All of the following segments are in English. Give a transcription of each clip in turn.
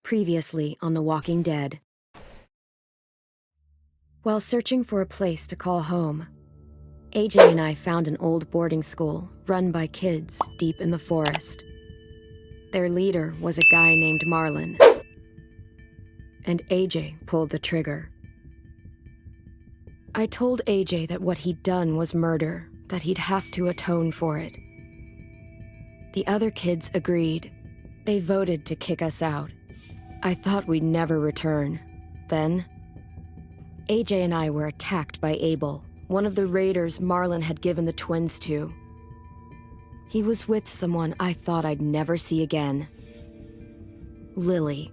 Previously on The Walking Dead. While searching for a place to call home, AJ and I found an old boarding school run by kids deep in the forest. Their leader was a guy named Marlon, and AJ pulled the trigger. I told AJ that what he'd done was murder, that he'd have to atone for it. The other kids agreed. They voted to kick us out. I thought we'd never return. Then, AJ and I were attacked by Abel, one of the raiders Marlon had given the twins to. He was with someone I thought I'd never see again. Lily.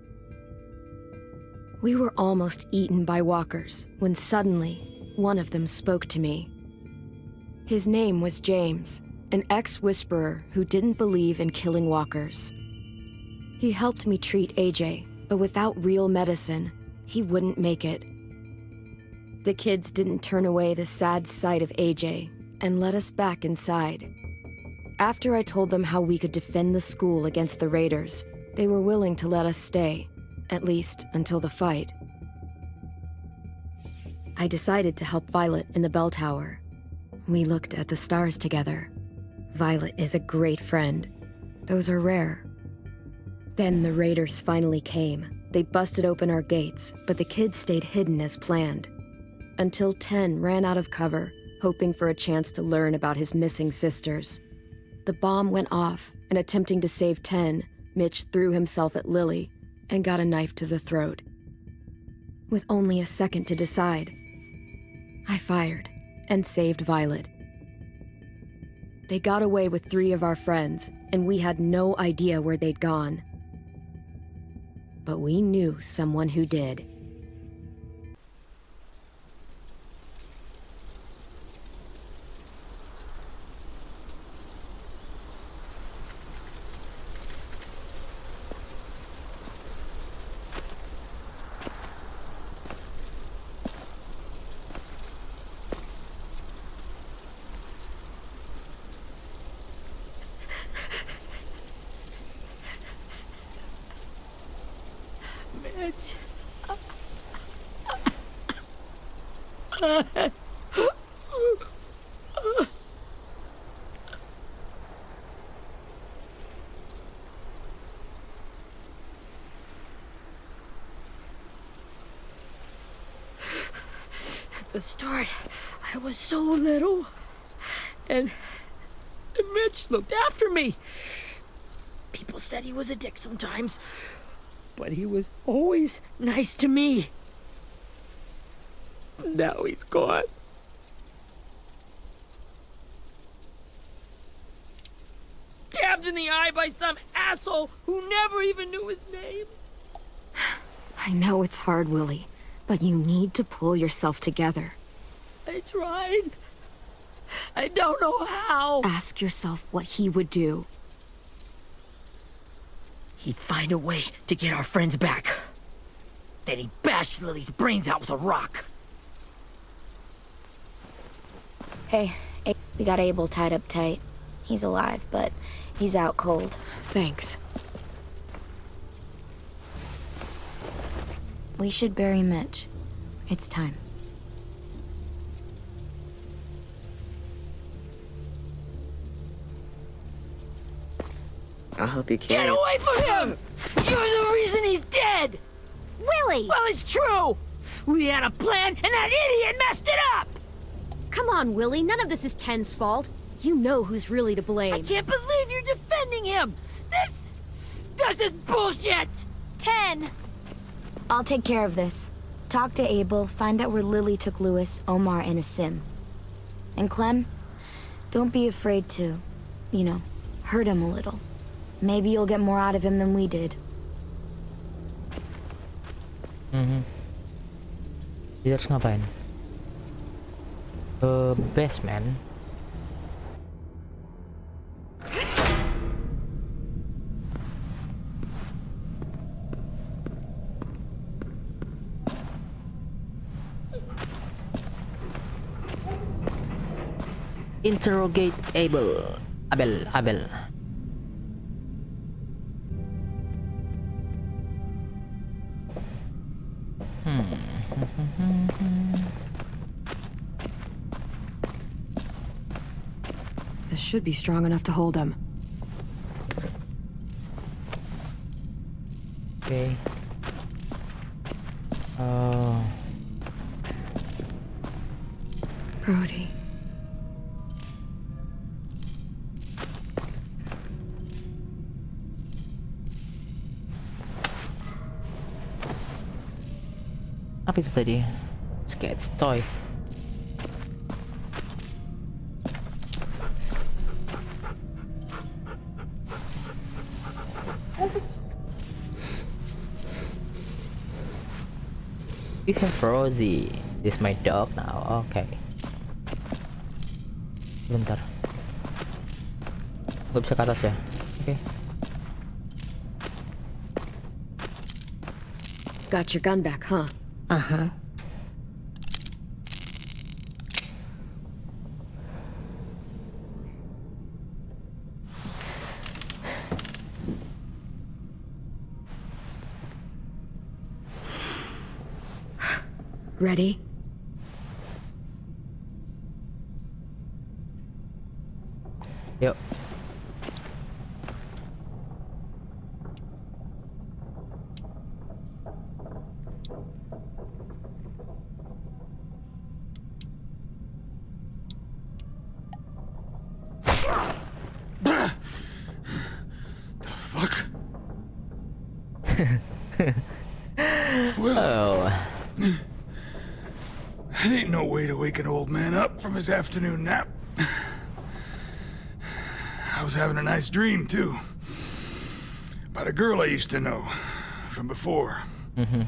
We were almost eaten by walkers when suddenly one of them spoke to me. His name was James, an ex-whisperer who didn't believe in killing walkers. He helped me treat AJ, but without real medicine, he wouldn't make it. The kids didn't turn away the sad sight of AJ and let us back inside. After I told them how we could defend the school against the raiders, they were willing to let us stay, at least until the fight. I decided to help Violet in the bell tower. We looked at the stars together. Violet is a great friend. Those are rare. Then the raiders finally came. They busted open our gates, but the kids stayed hidden as planned. Until 10 ran out of cover, hoping for a chance to learn about his missing sisters. The bomb went off, and attempting to save 10, Mitch threw himself at Lily and got a knife to the throat. With only a second to decide, I fired and saved Violet. They got away with 3 of our friends, and we had no idea where they'd gone. But we knew someone who did. At the start, I was so little, and Mitch looked after me. People said he was a dick sometimes, but he was always nice to me. Now he's gone. Stabbed in the eye by some asshole who never even knew his name. I know it's hard, Willie, but you need to pull yourself together. I tried. I don't know how. Ask yourself what he would do. He'd find a way to get our friends back. Then he'd bash Lily's brains out with a rock. Hey, we got Abel tied up tight. He's alive, but he's out cold. Thanks. We should bury Mitch. It's time. I'll help you carry Get it. away from him! You're the reason he's dead! Willie! Well, it's true! We had a plan, and that idiot messed it up! Come on, Willie, none of this is Ten's fault. You know who's really to blame. I can't believe you're defending him! This is bullshit! 10! I'll take care of this. Talk to Abel, find out where Lily took Lewis, Omar, and Asim. And Clem, don't be afraid to, hurt him a little. Maybe you'll get more out of him than we did. Dia harus ngapain? Basement. Interrogate Abel. Abel. This should be strong enough to hold him. Oke. Oh, Brody. apa itu tadi? Sketch toy. We have Rosie. This is my dog now. Okay. Bentar. Gak bisa ke atas ya? Oke. Got your gun back, huh? Uh-huh. Ready? Yuk. The fuck? Oh. That ain't no way to wake an old man up from his afternoon nap. I was having a nice dream, too. About a girl I used to know from before.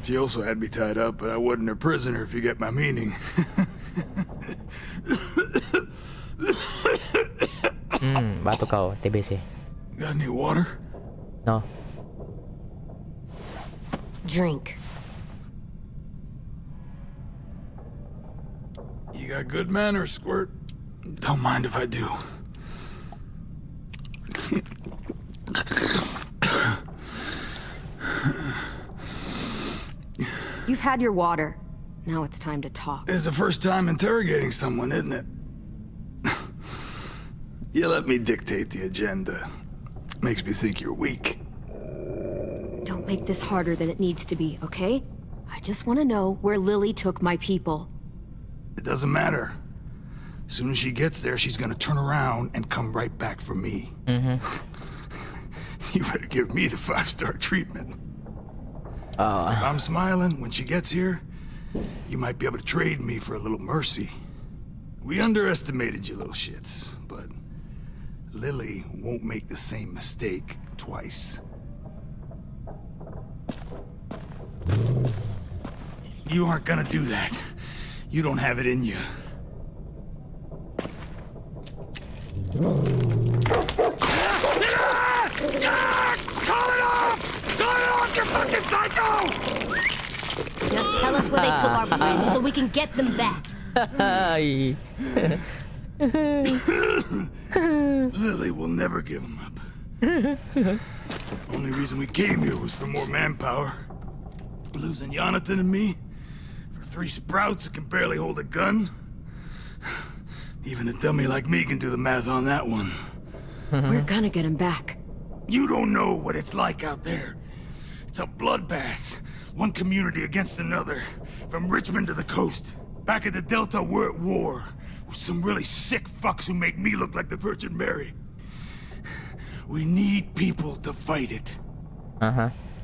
She also had me tied up, but I wasn't her prisoner, if you get my meaning. Batuk kau, TBC. Got any water? No. Drink. You got good manners, Squirt. Don't mind if I do. You've had your water. Now it's time to talk. It's the first time interrogating someone, isn't it? You let me dictate the agenda. Makes me think you're weak. Don't make this harder than it needs to be, okay? I just want to know where Lily took my people. It doesn't matter. As soon as she gets there, she's gonna turn around and come right back for me. You better give me the 5-star treatment. If I'm smiling when she gets here, you might be able to trade me for a little mercy. We underestimated you little shits, but Lily won't make the same mistake twice. You aren't gonna do that. You don't have it in you. Call it off! Call it off, you fucking psycho! Just tell us where they took our friends so we can get them back. Hai. Lily will never give him up. Only reason we came here was for more manpower. Losing Jonathan and me for 3 sprouts that can barely hold a gun. Even a dummy like me can do the math on that one. We're gonna get him back. You don't know what it's like out there. It's a bloodbath. One community against another. From Richmond to the coast. Back at the Delta, we're at war. With some really sick fucks who make me look like the Virgin Mary. We need people to fight it.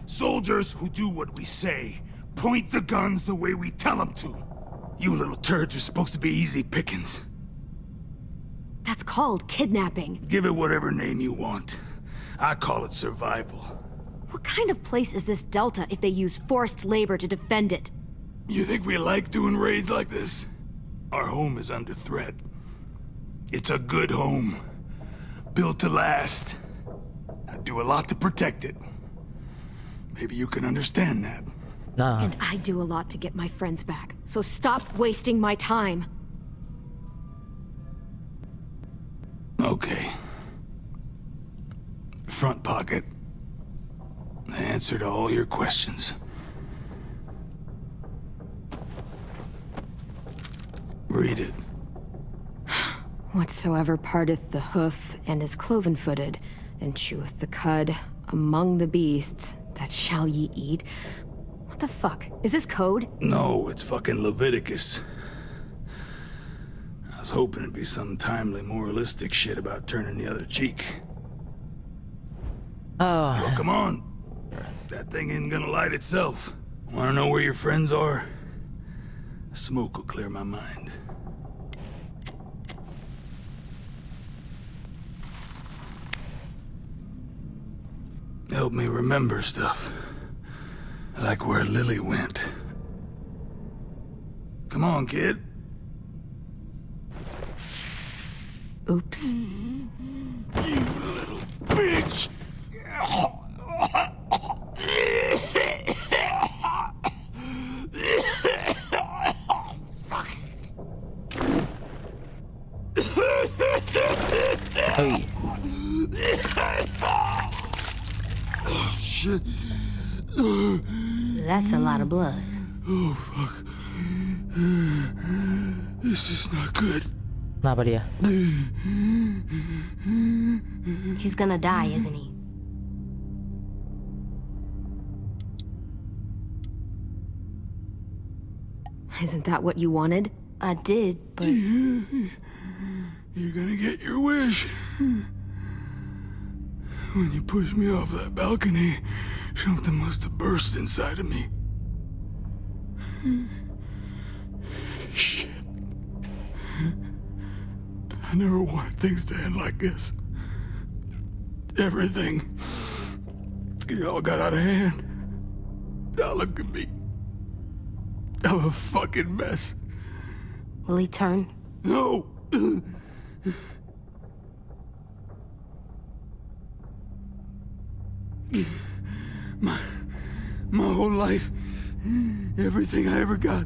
Soldiers who do what we say. Point the guns the way we tell them to. You little turds are supposed to be easy pickings. That's called kidnapping. Give it whatever name you want. I call it survival. What kind of place is this Delta if they use forced labor to defend it? You think we like doing raids like this? Our home is under threat. It's a good home. Built to last. I do a lot to protect it. Maybe you can understand that. Nah. And I do a lot to get my friends back. So stop wasting my time. Okay. Front pocket. The answer to all your questions. Read it. Whatsoever parteth the hoof and is cloven-footed, and cheweth the cud, among the beasts, that shall ye eat. What the fuck? Is this code? No, it's fucking Leviticus. I was hoping it'd be some timely moralistic shit about turning the other cheek. Oh, Well, come on. That thing ain't gonna light itself. Wanna know where your friends are? A smoke will clear my mind. Help me remember stuff. Like where Lily went. Come on, kid. Oops. You little bitch! oh yeah. Shit. That's a lot of blood. Oh, fuck. This is not good. Kenapa dia? He's gonna die, isn't he? Isn't that what you wanted? I did, but You're gonna get your wish. When you pushed me off that balcony, something must have burst inside of me. Shit. I never wanted things to end like this. Everything. It all got out of hand. Now look at me. I'm a fucking mess. will he turn? No! My whole life, everything I ever got,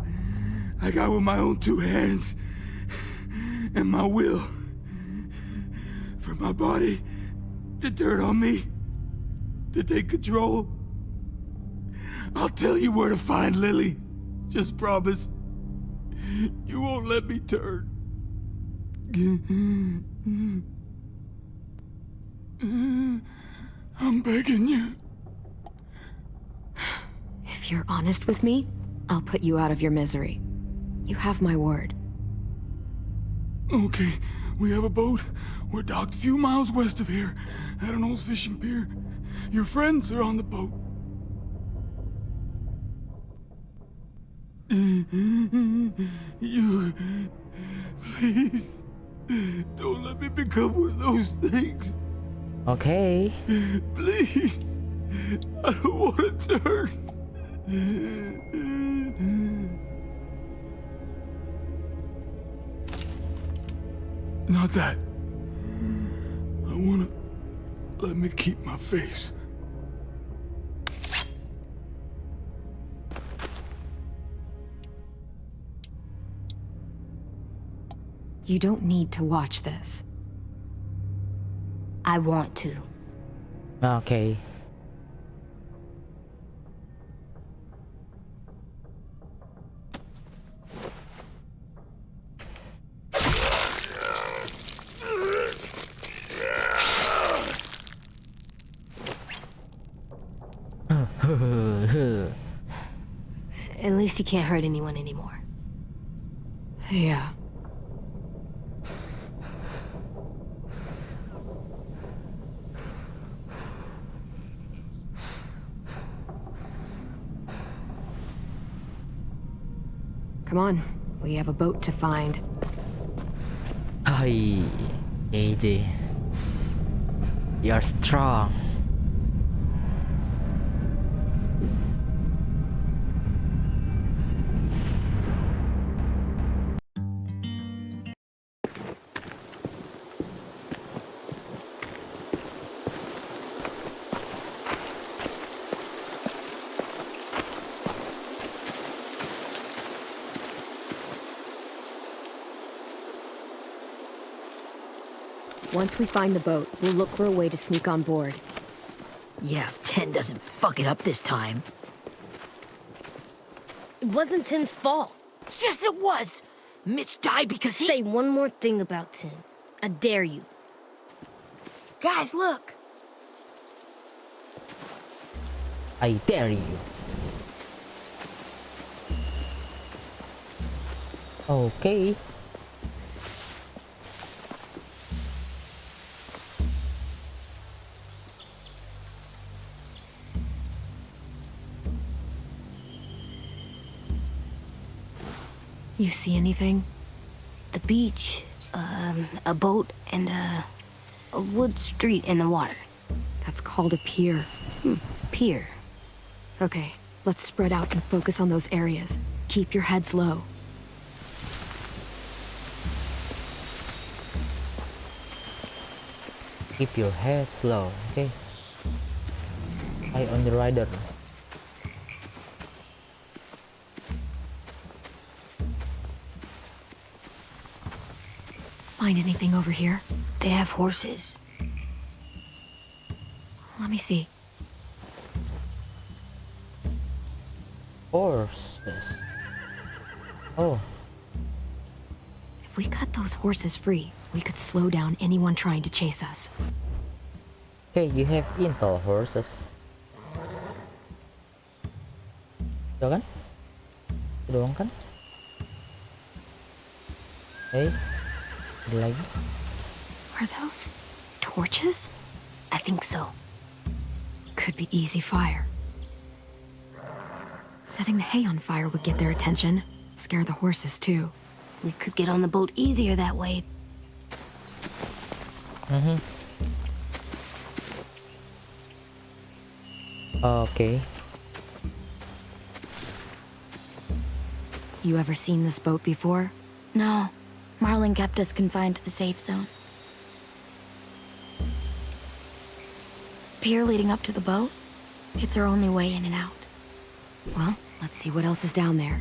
I got with my own two hands and my will. For my body to turn on me, to take control. I'll tell you where to find Lily. Just promise. You won't let me turn. I'm begging you. If you're honest with me, I'll put you out of your misery. You have my word. Okay, we have a boat. We're docked a few miles west of here, at an old fishing pier. Your friends are on the boat. You... Please... Don't let me become one of those things. Okay. Please. I don't want to turn. Not that. I wanna... Let me keep my face. You don't need to watch this. I want to. Okay. At least he can't hurt anyone anymore. Yeah. Come on, we have a boat to find. Hi, AJ. You're strong. Once we find the boat, we'll look for a way to sneak on board. Yeah, if 10 doesn't fuck it up this time. It wasn't Tin's fault. Yes, it was! Mitch died because he... Say one more thing about Tin. I dare you. Guys, look! I dare you. Okay. You see anything? The beach, a boat, and a wood street in the water. That's called a pier. Pier. Okay, let's spread out and focus on those areas. Keep your heads low. Keep your head slow, okay? Eye on the rider. Find anything over here? They have horses. Let me see. Horses. Oh, If we cut those horses free, we could slow down anyone trying to chase us. okay, you have intel horses. Ya kan? Itu doang kan? Hey, ada lagi? Are those torches? I think so. Could be easy fire. Setting the hay on fire would get their attention. Scare the horses too. We could get on the boat easier that way. Okay. You ever seen this boat before? No, Marlin kept us confined to the safe zone. Pier leading up to the boat? It's our only way in and out. Well, let's see what else is down there.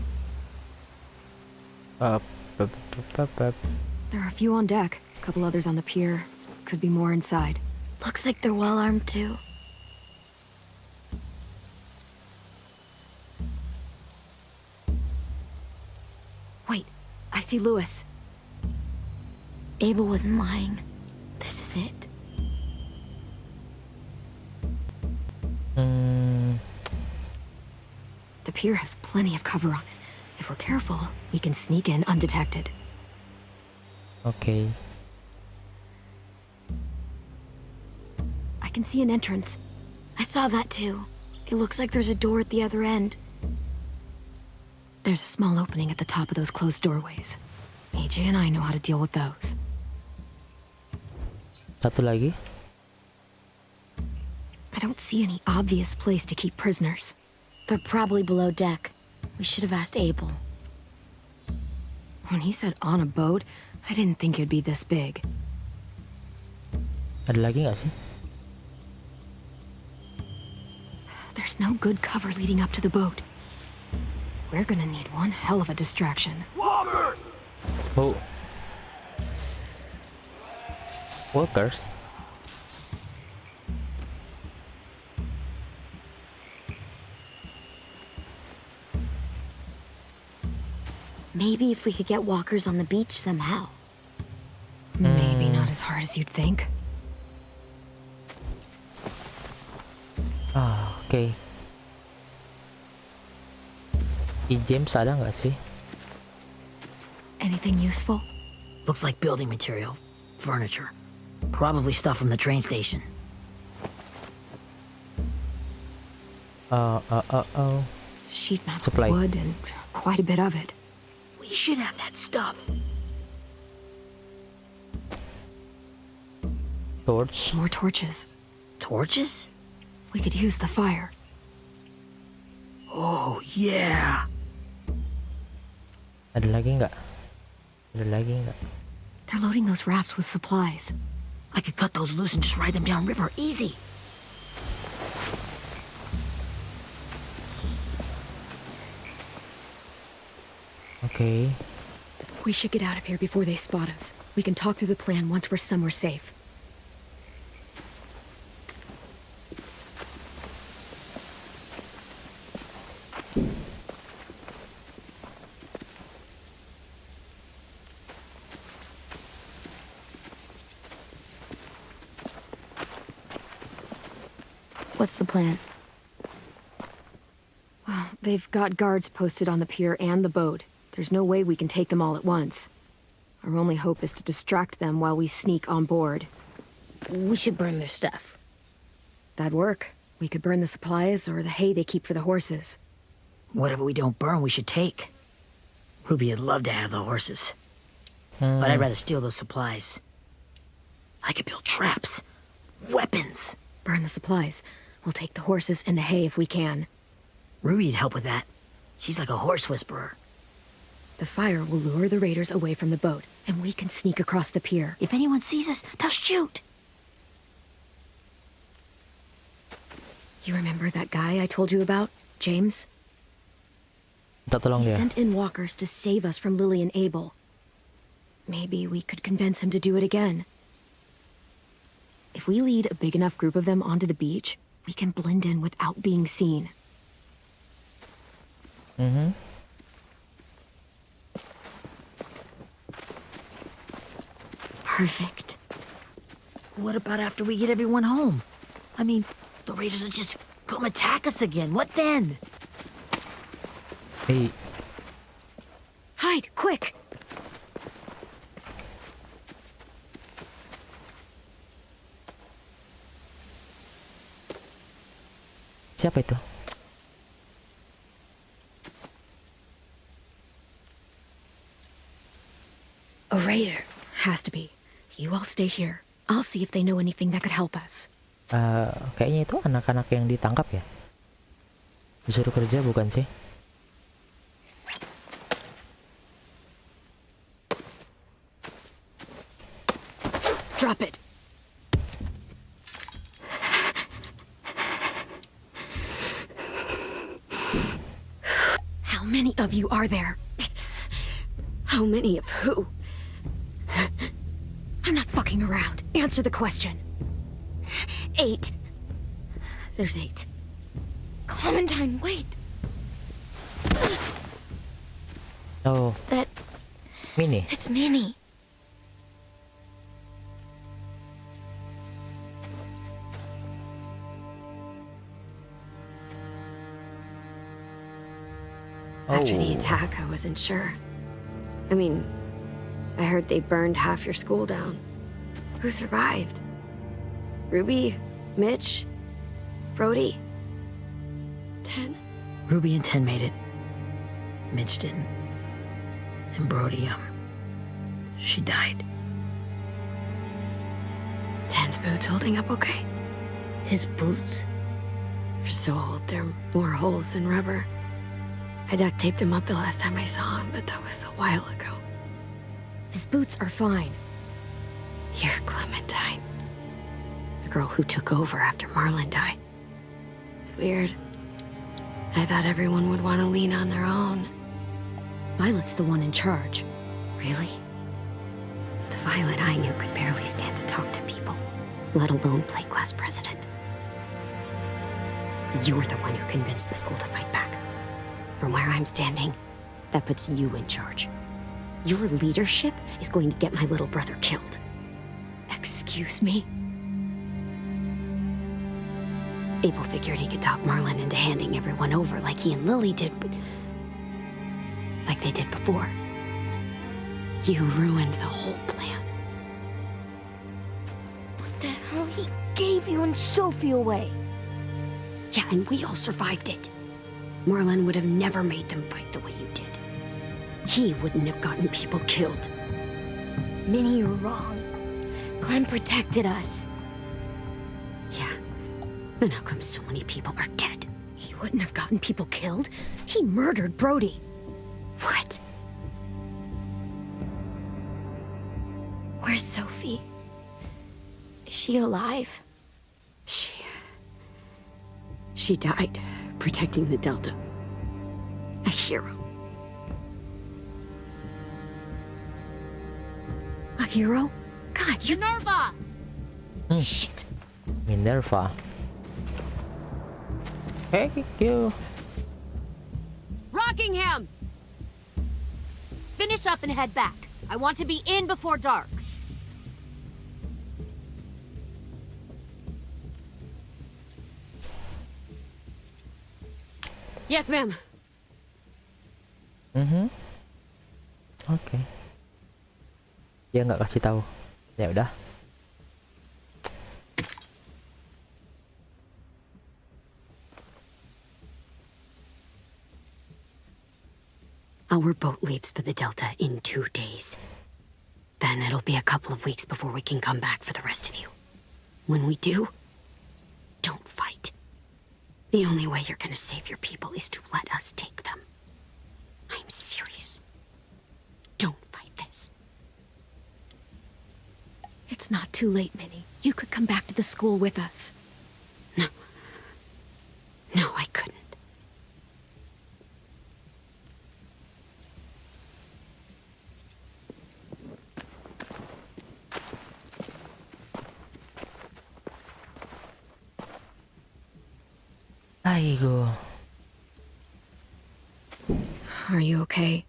There are a few on deck, a couple others on the pier. Could be more inside. Looks like they're well armed too. Wait, I see Lewis. Abel wasn't lying. This is it. The pier has plenty of cover on it. If we're careful, we can sneak in undetected. Okay. I can see an entrance. I saw that too. It looks like there's a door at the other end. There's a small opening at the top of those closed doorways. AJ and I know how to deal with those. Satu lagi. I don't see any obvious place to keep prisoners. They're probably below deck. We should have asked Abel. When he said on a boat, I didn't think it'd be this big. Ada lagi nggak sih? There's no good cover leading up to the boat. We're gonna need one hell of a distraction. Oh. Workers. Maybe if we could get walkers on the beach somehow. Maybe not as hard as you'd think. Ah, okay. Di James ada nggak sih? Anything useful? Looks like building material. Furniture. Probably stuff from the train station. Oh. Sheet metal, Supply. wood, and quite a bit of it. We should have that stuff. Torch. More torches. Torches? We could use the fire. Oh, yeah. Ada lagi nggak? Ada lagi nggak? They're loading those rafts with supplies. I could cut those loose and just ride them down river. Easy. Okay. We should get out of here before they spot us. We can talk through the plan once we're somewhere safe. What's the plan? Well, they've got guards posted on the pier and the boat. There's no way we can take them all at once. Our only hope is to distract them while we sneak on board. We should burn their stuff. That'd work. We could burn the supplies or the hay they keep for the horses. Whatever we don't burn, we should take. Ruby would love to have the horses. But I'd rather steal those supplies. I could build traps. Weapons. Burn the supplies. We'll take the horses and the hay if we can. Ruby'd help with that. She's like a horse whisperer. The fire will lure the raiders away from the boat, and we can sneak across the pier. If anyone sees us, they'll shoot. You remember that guy I told you about, James? Minta tolong He dia. sent in walkers to save us from Lily and Abel. Maybe we could convince him to do it again. If we lead a big enough group of them onto the beach, we can blend in without being seen. Perfect. What about after we get everyone home? I mean, the raiders will just come attack us again. What then? Hey, Hide, quick! siapa itu? A raider. Has to be. You all stay here. I'll see if they know anything that could help us. Kayaknya itu anak-anak yang ditangkap ya. Disuruh kerja bukan sih? Drop it. How many of you are there? How many of who? I'm not fucking around. Answer the question. 8. There's 8. Clementine, wait! Oh, That... Mini. it's Minnie. After the Oh. attack, I wasn't sure. I mean, I heard they burned half your school down. Who survived? Ruby? Mitch? Brody? 10? Ruby and 10 made it. Mitch didn't. And Brody, she died. 10's boots holding up okay? His boots? They're so old, they're more holes than rubber. I duct taped him up the last time I saw him, but that was a while ago. His boots are fine. You're Clementine. The girl who took over after Marlon died. It's weird. I thought everyone would want to lean on their own. Violet's the one in charge. Really? The Violet I knew could barely stand to talk to people, let alone play class president. You're the one who convinced the school to fight back. From where I'm standing, that puts you in charge. Your leadership is going to get my little brother killed. Excuse me? Abel figured he could talk Marlon into handing everyone over like he and Lily did, but... like they did before. You ruined the whole plan. What the hell? He gave you and Sophie away. Yeah, and we all survived it. Marlon would have never made them fight the way you did. He wouldn't have gotten people killed. Minnie, you're wrong. Clem protected us. Yeah. And how come so many people are dead? He wouldn't have gotten people killed. He murdered Brody. What? Where's Sophie? Is she alive? She died protecting the Delta. A hero. A hero? God, you... Minerva! Shit. Minerva. Thank you. Rockingham! Finish up and head back. I want to be in before dark. Yes, ma'am. Oke. Dia nggak kasih tahu. Ya udah. Our boat leaves for the Delta in 2 days. Then it'll be a couple of weeks before we can come back for the rest of you. When we do, don't fight. The only way you're gonna save your people is to let us take them. I'm serious. Don't fight this. It's not too late, Minnie. You could come back to the school with us. No. No, I couldn't. Aigo. Are you okay?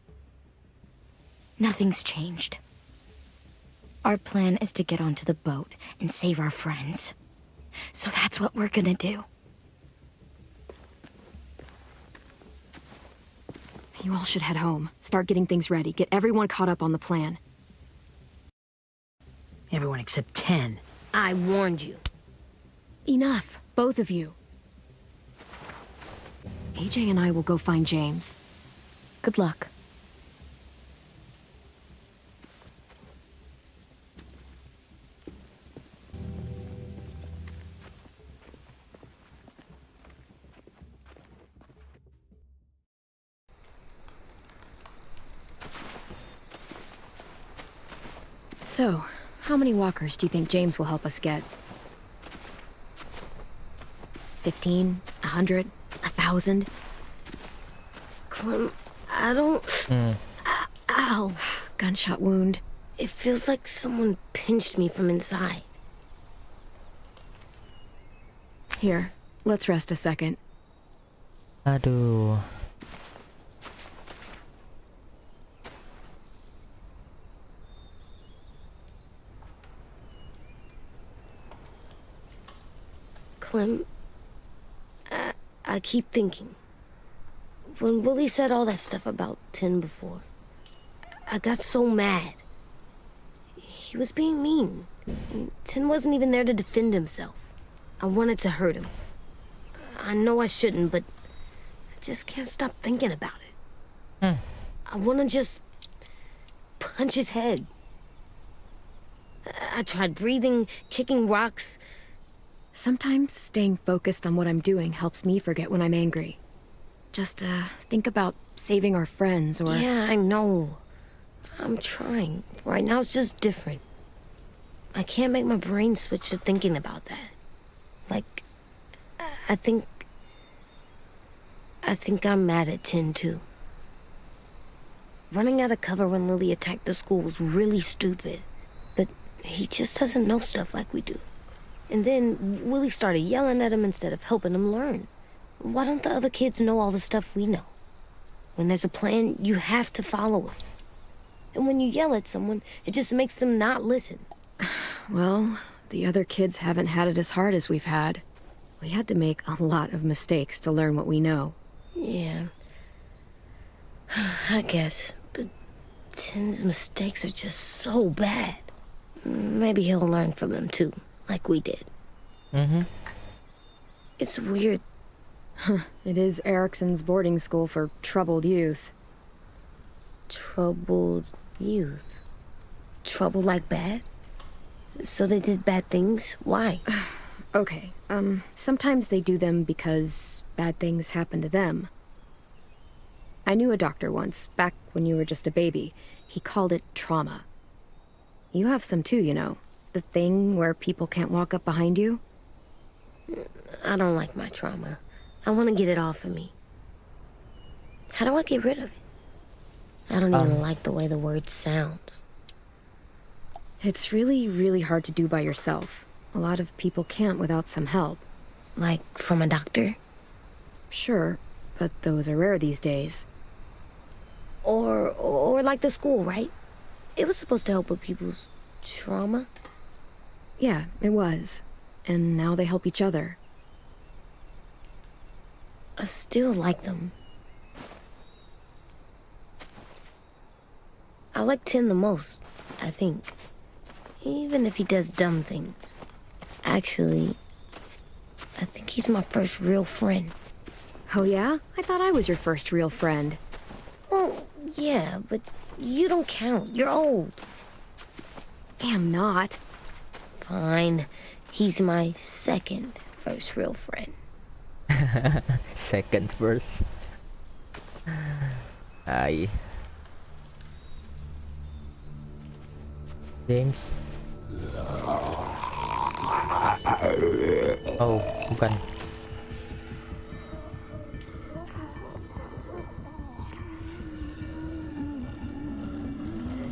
Nothing's changed. Our plan is to get onto the boat and save our friends. So that's what we're gonna do. You all should head home. Start getting things ready. Get everyone caught up on the plan. Everyone except 10. I warned you. Enough, both of you. AJ and I will go find James. Good luck. So, how many walkers do you think James will help us get? 15? 100? 1,000? Clem, I don't... Ow! Gunshot wound. It feels like someone pinched me from inside. Here, let's rest a second. Aduh. Clem, I keep thinking. When Willie said all that stuff about 10 before, I got so mad. He was being mean. And 10 wasn't even there to defend himself. I wanted to hurt him. I know I shouldn't, but I just can't stop thinking about it. I want to just punch his head. I tried breathing, kicking rocks. Sometimes staying focused on what I'm doing helps me forget when I'm angry. Just, think about saving our friends or... Yeah, I know. I'm trying. Right now it's just different. I can't make my brain switch to thinking about that. Like, I think I'm mad at 10 too. Running out of cover when Lily attacked the school was really stupid. But he just doesn't know stuff like we do. And then Willie started yelling at him instead of helping him learn. Why don't the other kids know all the stuff we know? When there's a plan, you have to follow it. And when you yell at someone, it just makes them not listen. Well, the other kids haven't had it as hard as we've had. We had to make a lot of mistakes to learn what we know. Yeah. I guess. But 10's mistakes are just so bad. Maybe he'll learn from them too, like we did. It's weird. It is Erickson's boarding school for troubled youth. Troubled youth. Trouble like bad? So they did bad things? Why? Okay, sometimes they do them because bad things happen to them. I knew a doctor once, back when you were just a baby. He called it trauma. You have some too, you know. The thing where people can't walk up behind you. I don't like my trauma. I want to get it off of me. How do I get rid of it? I don't even like the way the word sounds. It's really, really hard to do by yourself. A lot of people can't without some help. Like from a doctor? Sure, but those are rare these days. Or like the school, right? It was supposed to help with people's trauma. Yeah, it was. And now they help each other. I still like them. I like Tin the most, I think. Even if he does dumb things. Actually, I think he's my first real friend. Oh yeah? I thought I was your first real friend. Well, yeah, but you don't count. You're old. Am not. Fine. He's my second first real friend. Second verse. Ay. James. Oh, bukan.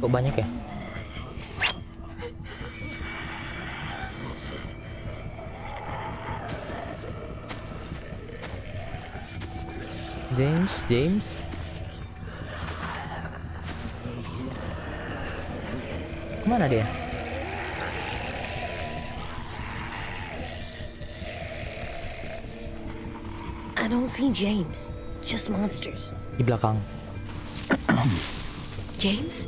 Kok banyak ya? James. Kemana dia? I don't see James. Just monsters. Di belakang. James?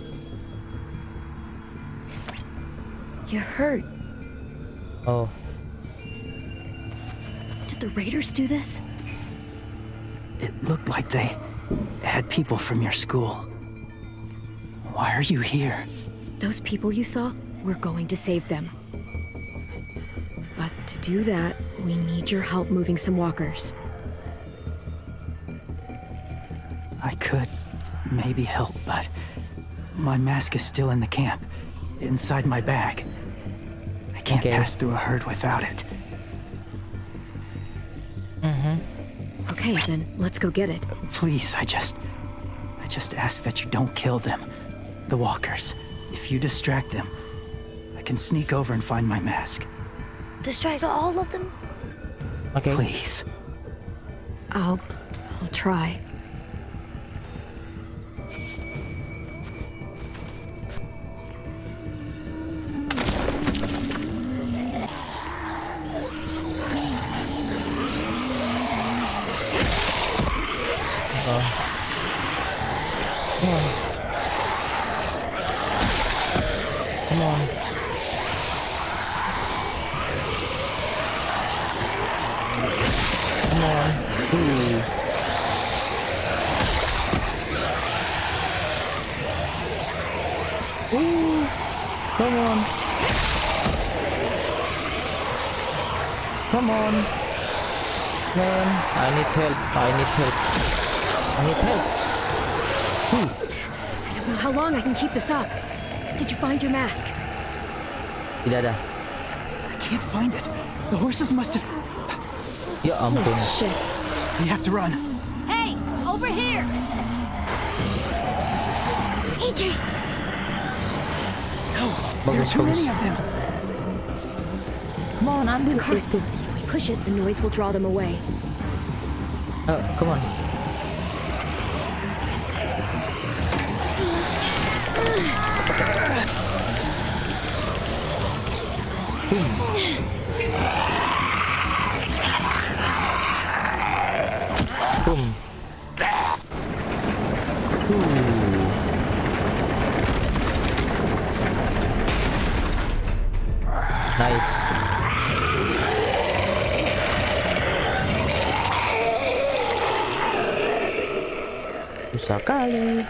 You're hurt. Oh, Did the raiders do this? It looked like they had people from your school. Why are you here? Those people you saw, we're going to save them. But to do that, we need your help moving some walkers. I could maybe help, but my mask is still in the camp, inside my bag. I can't Okay. pass through a herd without it. Okay, then let's go get it. Please, I just ask that you don't kill them. The walkers. If you distract them, I can sneak over and find my mask. Distract all of them? oke. Please. I'll try. Come on. Come on. Ooh. Ooh. Come on. Come on. Man, I need help. I need help. I don't know how long I can keep this up. Did you find your mask? Tidak ada. I can't find it. The horses must have... Ya ampun. Shit. We have to run. Hey, over here! AJ! No, there are Bagus, too bagus. many of them. Come on, ambil Cart. itu. If we push it, the noise will draw them away. Come on. Boom. Nice. Susah kali.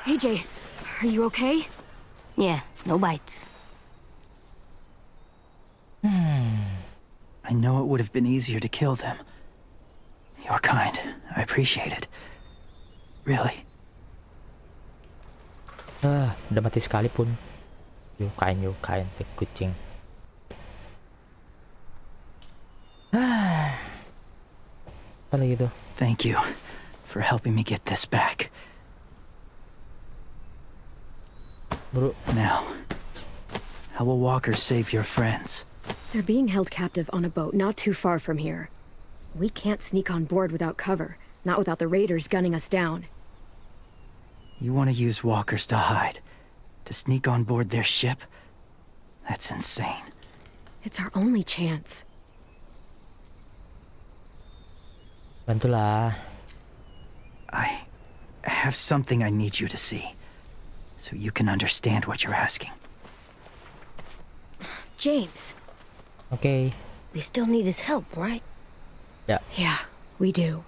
AJ, are you okay? Yeah, no bites. I know it would have been easier to kill them. You're kind. I appreciate it. Really. Udah mati sekalipun. Yukain, teh kucing. Apa lagi tuh? Thank you for helping me get this back. Bro, Now, how will walkers save your friends? They're being held captive on a boat not too far from here. We can't sneak on board without cover, not without the raiders gunning us down. You want to use walkers to hide? To sneak on board their ship? That's insane. It's our only chance. Bantulah. I have something I need you to see, so you can understand what you're asking. James, Oke. we still need his help, right? Yeah, we do.